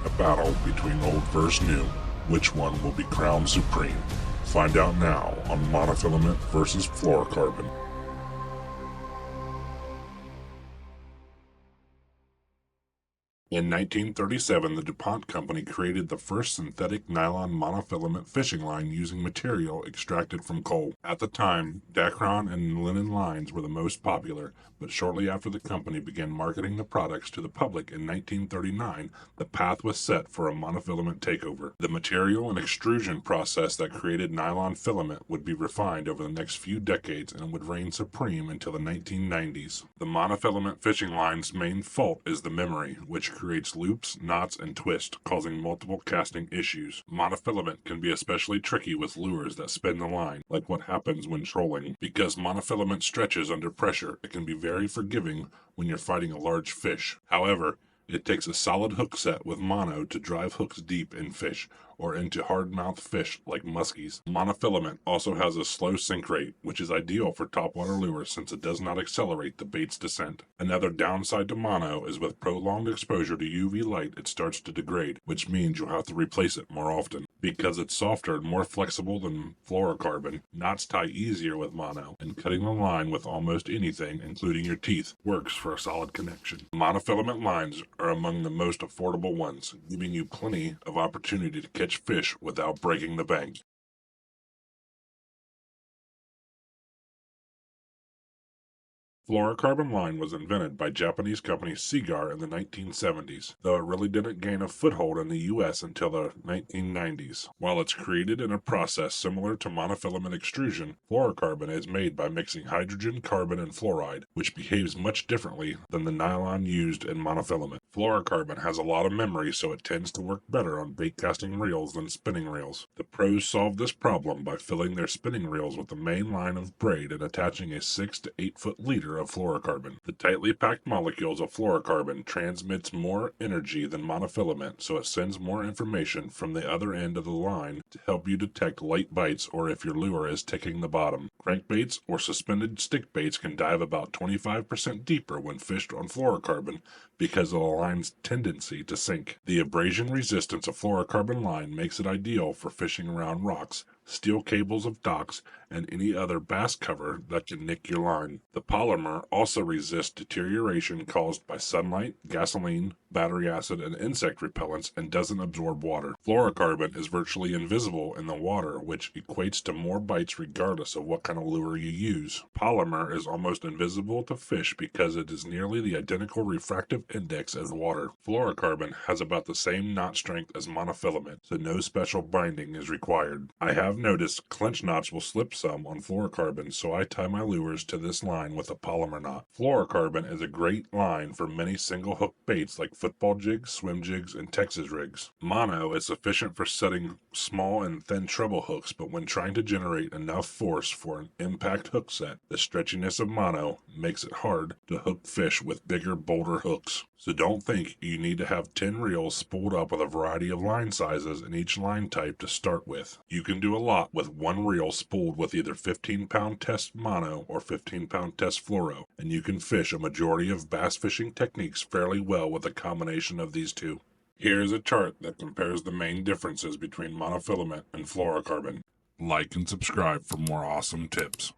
A battle between old versus new. Which one will be crowned supreme? Find out now on Monofilament VS Fluorocarbon. In 1937, the DuPont Company created the first synthetic nylon monofilament fishing line using material extracted from coal. At the time, Dacron and linen lines were the most popular, but shortly after the company began marketing the products to the public in 1939, the path was set for a monofilament takeover. The material and extrusion process that created nylon filament would be refined over the next few decades and would reign supreme until the 1990s. The monofilament fishing line's main fault is the memory, which creates loops, knots, and twists, causing multiple casting issues. Monofilament can be especially tricky with lures that spin the line, like what happens when trolling. Because monofilament stretches under pressure, it can be very forgiving when you're fighting a large fish. However, it takes a solid hook set with mono to drive hooks deep in fish or into hard-mouthed fish like muskies. Monofilament also has a slow sink rate, which is ideal for topwater lures since it does not accelerate the bait's descent. Another downside to mono is with prolonged exposure to UV light, it starts to degrade, which means you'll have to replace it more often. Because it's softer and more flexible than fluorocarbon, knots tie easier with mono, and cutting the line with almost anything, including your teeth, works for a solid connection. Monofilament lines are among the most affordable ones, giving you plenty of opportunity to catch fish without breaking the bank. Fluorocarbon line was invented by Japanese company Seagar in the 1970s, though it really didn't gain a foothold in the US until the 1990s. While it's created in a process similar to monofilament extrusion, fluorocarbon is made by mixing hydrogen, carbon, and fluoride, which behaves much differently than the nylon used in monofilament. Fluorocarbon has a lot of memory, so it tends to work better on bait casting reels than spinning reels. The pros solved this problem by filling their spinning reels with the main line of braid and attaching a 6 to 8 foot leader of fluorocarbon. The tightly packed molecules of fluorocarbon transmits more energy than monofilament, so it sends more information from the other end of the line to help you detect light bites or if your lure is ticking the bottom. Crankbaits or suspended stick baits can dive about 25% deeper when fished on fluorocarbon because of the line's tendency to sink. The abrasion resistance of fluorocarbon line makes it ideal for fishing around rocks, steel cables of docks, and any other bass cover that can nick your line. The polymer also resists deterioration caused by sunlight, gasoline, battery acid, and insect repellents and doesn't absorb water. Fluorocarbon is virtually invisible in the water, which equates to more bites regardless of what kind of lure you use. Polymer is almost invisible to fish because it is nearly the identical refractive index as water. Fluorocarbon has about the same knot strength as monofilament, so no special binding is required. I have noticed clench knots will slip some on fluorocarbon, so I tie my lures to this line with a polymer knot. Fluorocarbon is a great line for many single hook baits like football jigs, swim jigs, and Texas rigs. Mono is sufficient for setting small and thin treble hooks, but when trying to generate enough force for an impact hook set, the stretchiness of mono makes it hard to hook fish with bigger, bolder hooks. So don't think you need to have 10 reels spooled up with a variety of line sizes in each line type to start with. You can do a lot with one reel spooled with either 15-pound test mono or 15-pound test fluoro, and you can fish a majority of bass fishing techniques fairly well with a combination of these two. Here is a chart that compares the main differences between monofilament and fluorocarbon. Like and subscribe for more awesome tips.